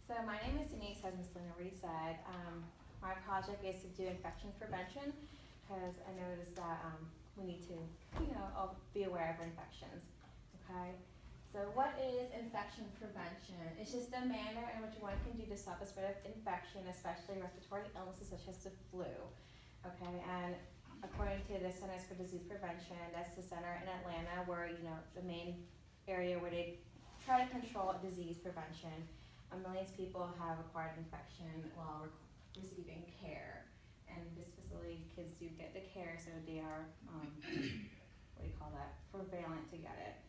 So my name is Denise, as Ms. Luna already said. My project is to do infection prevention because I noticed that we need to, all be aware of infections. Okay. So what is infection prevention? It's just a manner in which one can do to stop the spread of infection, especially respiratory illnesses such as the flu. Okay, and according to the Centers for Disease Prevention, that's the center in Atlanta where the main area where they try to control disease prevention. Millions of people have acquired infection while receiving care. And this facility, kids do get the care, so they are, prevalent to get it.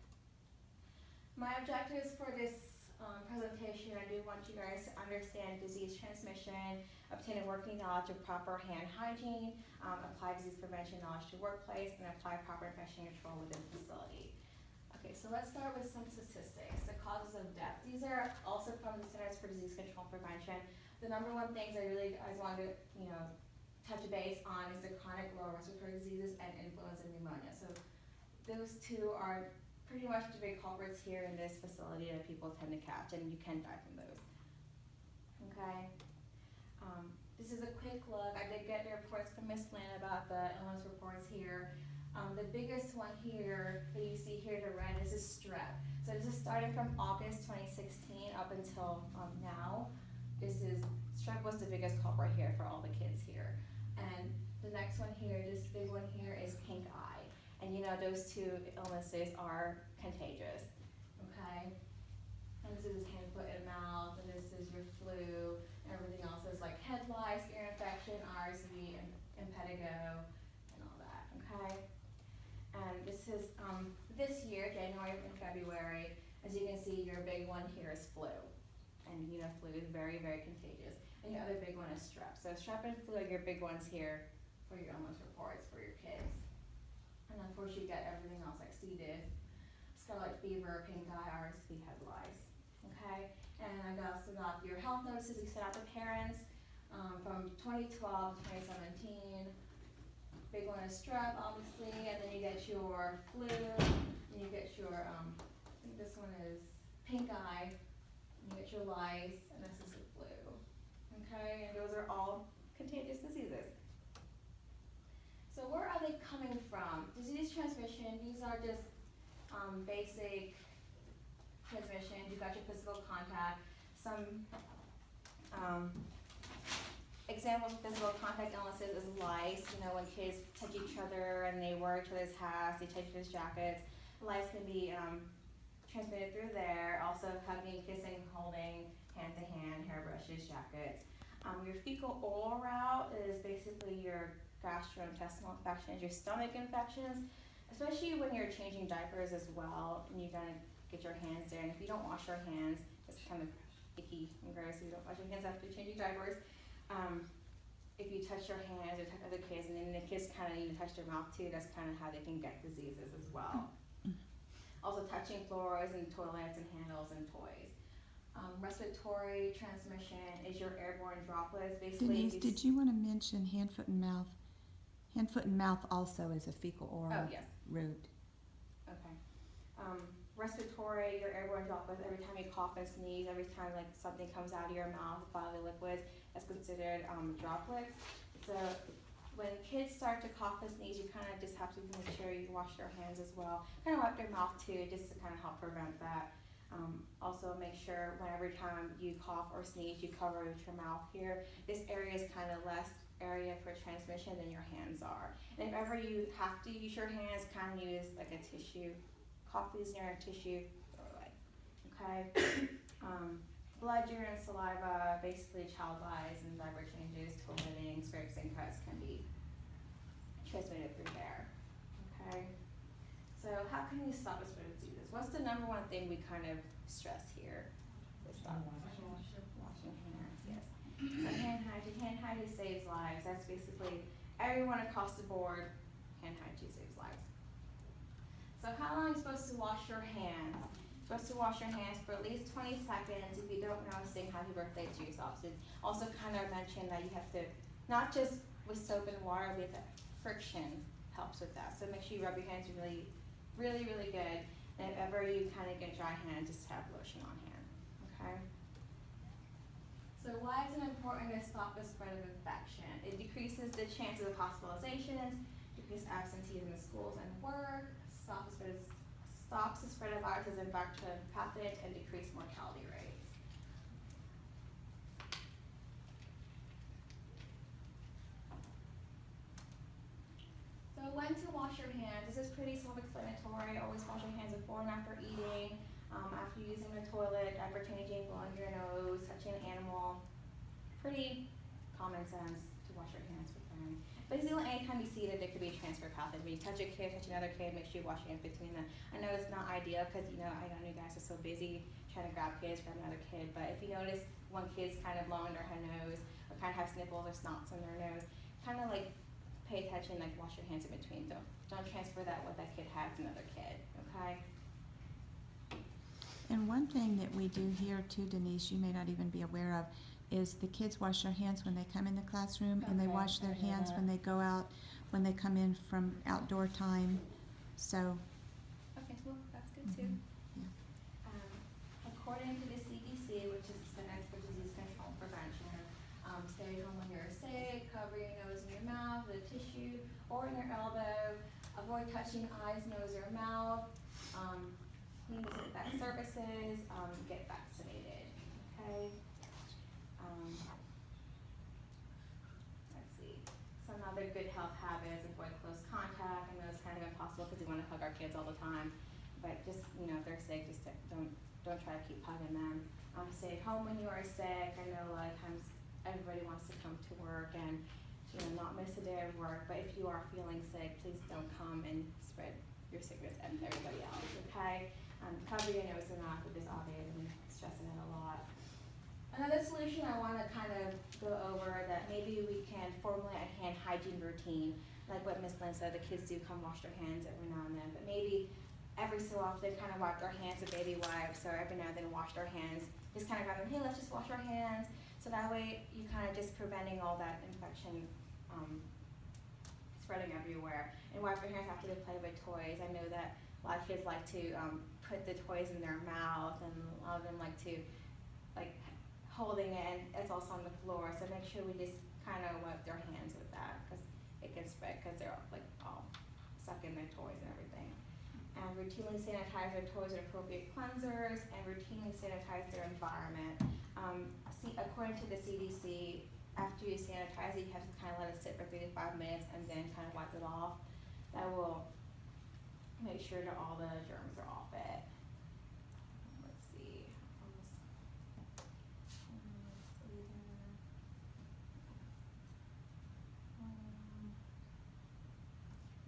My objectives for this presentation, I do want you guys to understand disease transmission, obtain a working knowledge of proper hand hygiene, apply disease prevention knowledge to workplace, and apply proper infection control within the facility. Okay, so let's start with some statistics. The causes of death. These are also from the Centers for Disease Control and Prevention. The number one things I wanted to, touch base on is the chronic lower respiratory diseases and influenza and pneumonia. So those two are pretty much the big culprits here in this facility that people tend to catch, and you can die from those. Okay. This is a quick look. I did get the reports from Ms. Lynn about the illness reports here. The biggest one here that you see here, the red, is strep. So this is starting from August 2016 up until now. Strep was the biggest culprit here for all the kids here. And the next one here, this big one here, is pink eye. And those two illnesses are contagious, okay? And this is hand, foot, and mouth, and this is your flu. Everything else is like head lice, ear infection, RSV, and impetigo, and all that, okay? And this is, this year, January and February, as you can see, your big one here is flu. And flu is very, very contagious. And your other big one is strep. So strep and flu are your big ones here for your illness reports for your kids. And of course you get everything else like C. diff, scarlet fever, pink eye, RSV, head lice. Okay? And I also got your health notices we sent out to parents from 2012 to 2017. Big one is strep, obviously, and then you get your flu, and you get your, I think this one is pink eye, and you get your lice, and this is the flu. Okay? And those are all contagious diseases. So where are they coming from? Disease transmission, these are just basic transmission. You got your physical contact. Some examples of physical contact illnesses is lice. When kids touch each other and they wear each other's hats, they touch each other's jackets. Lice can be transmitted through there. Also hugging, kissing, holding, hand to hand, hairbrushes, jackets. Your fecal oral route is basically your gastrointestinal infections, your stomach infections, especially when you're changing diapers as well, and you're gonna get your hands there. And if you don't wash your hands, it's kind of icky and gross. You don't wash your hands after changing diapers. If you touch your hands or touch other kids, and then the kids kind of need to touch their mouth too, that's kind of how they can get diseases as well. Also touching floors and toilets and handles and toys. Respiratory transmission is your airborne droplets. Basically, Denise, did you want to mention hand, foot, and mouth? Hand, foot, and mouth also is a fecal oral route. Okay. Respiratory, your airborne droplets, every time you cough and sneeze, every time like something comes out of your mouth, bodily liquids, that's considered droplets. So when kids start to cough and sneeze, you kind of just have to make sure you wash your hands as well. Kind of wipe their mouth too, just to kind of help prevent that. Also make sure every time you cough or sneeze, you cover with your mouth here. This area is kind of less area for transmission than your hands are. And if ever you have to use your hands, kind of use like a tissue. Cough near a tissue, throw it away. Okay? Blood, urine, saliva, basically child lice and diaper changes, toe hitting, scrapes and cuts can be transmitted through there. Okay? So how can we stop this spread of diseases? What's the number one thing we kind of stress here? Washing hands, yes. So hand hygiene saves lives. That's basically everyone across the board, hand hygiene saves lives. So how long are you supposed to wash your hands? You're supposed to wash your hands for at least 20 seconds. If you don't know, sing happy birthday to yourself. So also kind of mention that you have to, not just with soap and water, but the friction helps with that. So make sure you rub your hands really, really, really good. And if ever you kind of get dry hands, just have lotion on hand, okay? to stop the spread of infection. It decreases the chances of hospitalizations, decreases absenteeism in schools and work, stops the spread of viruses and bacterial pathogens, and decrease mortality rates. So when to wash your hands. This is pretty self-explanatory. Always wash your hands before and after eating, after using the toilet, after changing, blowing your nose, touching an animal. Pretty common sense to wash your hands with them. Basically, anytime you see that there could be a transfer pathogen. When you touch a kid, touch another kid, make sure you wash your hands between them. I know it's not ideal because, I know you guys are so busy trying to grab kids, grab another kid, but if you notice one kid's kind of blowing their nose or kind of have sniffles or snots in their nose, kind of like pay attention, like wash your hands in between. Don't transfer that what that kid has to another kid, okay? And one thing that we do here too, Denise, you may not even be aware of, is the kids wash their hands when they come in the classroom, and they Okay, wash their I know hands that. when they go out, when they come in from outdoor time. So, Okay, well, that's good too. yeah. According to the CDC, which is the Centers for Disease Control and Prevention, stay home when you're sick, cover your nose and your mouth with a tissue or in your elbow, avoid touching eyes, nose, or mouth, clean disinfect surfaces, get vaccinated, okay? Let's see, some other good health habits: avoid close contact. I know it's kind of impossible because we want to hug our kids all the time, but just, if they're sick, just don't try to keep hugging them. Stay at home when you are sick. I know a lot of times everybody wants to come to work and, not miss a day of work, but if you are feeling sick, please don't come and spread your sickness and everybody else, okay? Cover your nose and mouth, which is obvious, and stressing it a lot. Another solution I want to kind of go over, that maybe we can formulate a hand hygiene routine, like what Ms. Lynn said, the kids do come wash their hands every now and then, but maybe every so often kind of wipe their hands with baby wipes, or every now and then wash their hands. Just kind of go, hey, let's just wash our hands. So that way you kind of just preventing all that infection spreading everywhere. And wipe your hands after they play with toys. I know that a lot of kids like to put the toys in their mouth, and a lot of them like to holding it, and it's also on the floor. So make sure we just kind of wipe their hands with that, because it can spread because they're all stuck in their toys and everything. And routinely sanitize their toys with appropriate cleansers, and routinely sanitize their environment. According to the CDC, after you sanitize it, you have to kind of let it sit for 3 to 5 minutes and then kind of wipe it off. That will make sure that all the germs are off it. Let's see.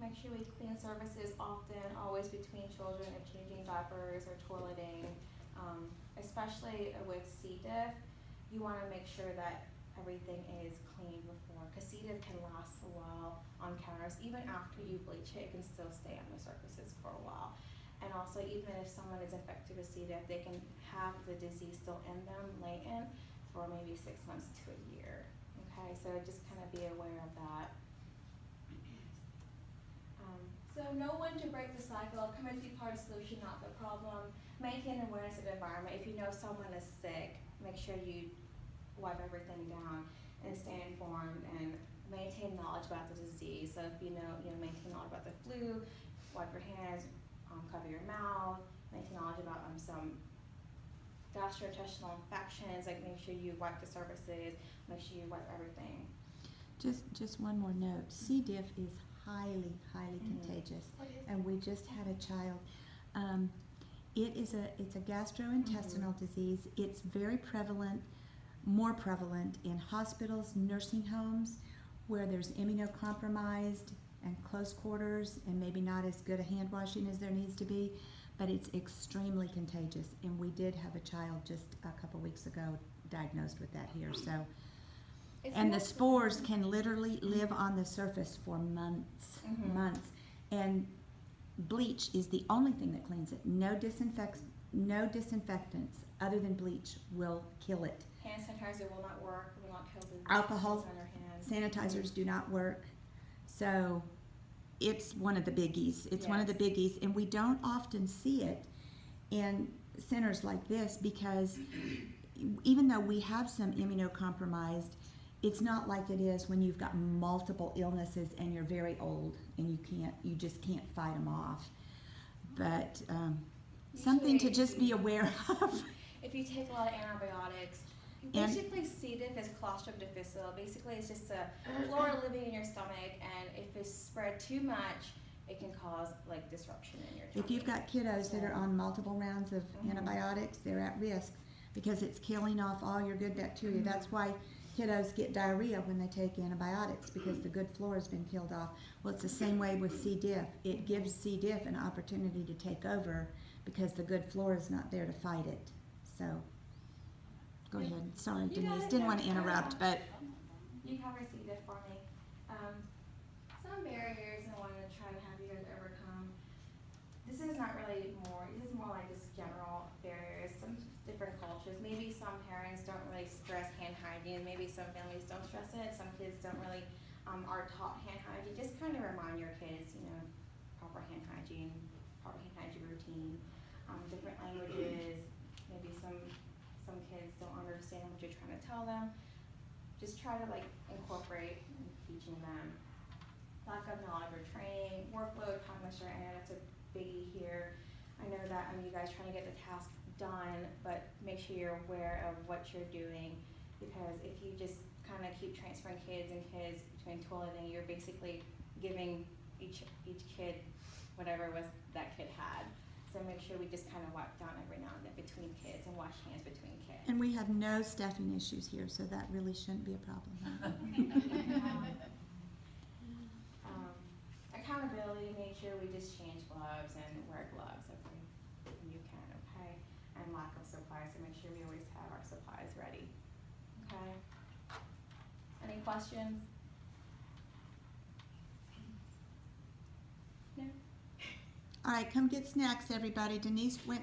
Make sure we clean surfaces often, always between children, if changing diapers or toileting, especially with C. diff. You want to make sure that everything is clean before, because C. diff can last a while on counters. Even after you bleach it, it can still stay on the surfaces for a while. And also, even if someone is infected with C. diff, they can have the disease still in them, latent, for maybe 6 months to a year. Okay, so just kind of be aware of that. So know when to break the cycle. Community part of the solution, not the problem. Maintain awareness of the environment. If you know someone is sick, make sure you wipe everything down and stay informed, and maintain knowledge about the disease. So if maintain knowledge about the flu, wipe your hands, cover your mouth, maintain knowledge about some gastrointestinal infections, make sure you wipe the surfaces, make sure you wipe everything. Just one more note. C. diff is highly contagious, and we just had a child. It's a gastrointestinal disease. It's very prevalent, more prevalent in hospitals, nursing homes, where there's immunocompromised and close quarters, and maybe not as good a hand washing as there needs to be, but it's extremely contagious. And we did have a child just a couple weeks ago diagnosed with that here. So. And the spores can literally live on the surface for months. And bleach is the only thing that cleans it. No disinfectants other than bleach will kill it. Hand sanitizer will not work, will not kill the Alcohol on our hands. sanitizers do not work. So it's one of the biggies. It's one of the biggies, and we don't often see it in centers like this, because even though we have some immunocompromised, it's not like it is when you've got multiple illnesses and you're very old and you just can't fight them off. But something to Usually, just be aware of. if you take a lot of antibiotics, And- basically C. diff is Clostridium difficile. Basically, it's just a flora living in your stomach, and if it's spread too much, it can cause like disruption in your tummy. If you've got kiddos that are on multiple rounds of Mhm. antibiotics, they're at risk because it's killing off all your good bacteria. Mhm. That's why kiddos get diarrhea when they take antibiotics, because the good flora has been killed off. Well, it's the same way with C. diff. It gives C. diff an opportunity to take over because the good flora is not there to fight it. So, go ahead. Sorry, You got Denise. it, Didn't yeah. want to interrupt, but You cover C. diff for me. Some barriers I want to try to have you guys overcome. This is not really more, this is more like just general barriers, some different cultures. Maybe some parents don't really stress hand hygiene, maybe some families don't stress it, some kids don't really, are taught hand hygiene. Just kind of remind your kids, you know, proper hand hygiene routine, different languages. Maybe some kids don't understand what you're trying to tell them. Just try to like incorporate in teaching them. Lack of knowledge or training, workload, time constraint, I know that's a biggie here. I know that you guys trying to get the task done, but make sure you're aware of what you're doing, because if you just kind of keep transferring kids between toileting, you're basically giving each kid whatever was that kid had. So make sure we just kind of wipe down every now and then between kids and wash hands between kids. and we have no staffing issues here, so that really shouldn't be a problem. Accountability, make sure we just change gloves and wear gloves when you can, okay? And lack of supplies, so make sure we always have our supplies ready, okay? Any questions? No? All right, come get snacks, everybody. Denise went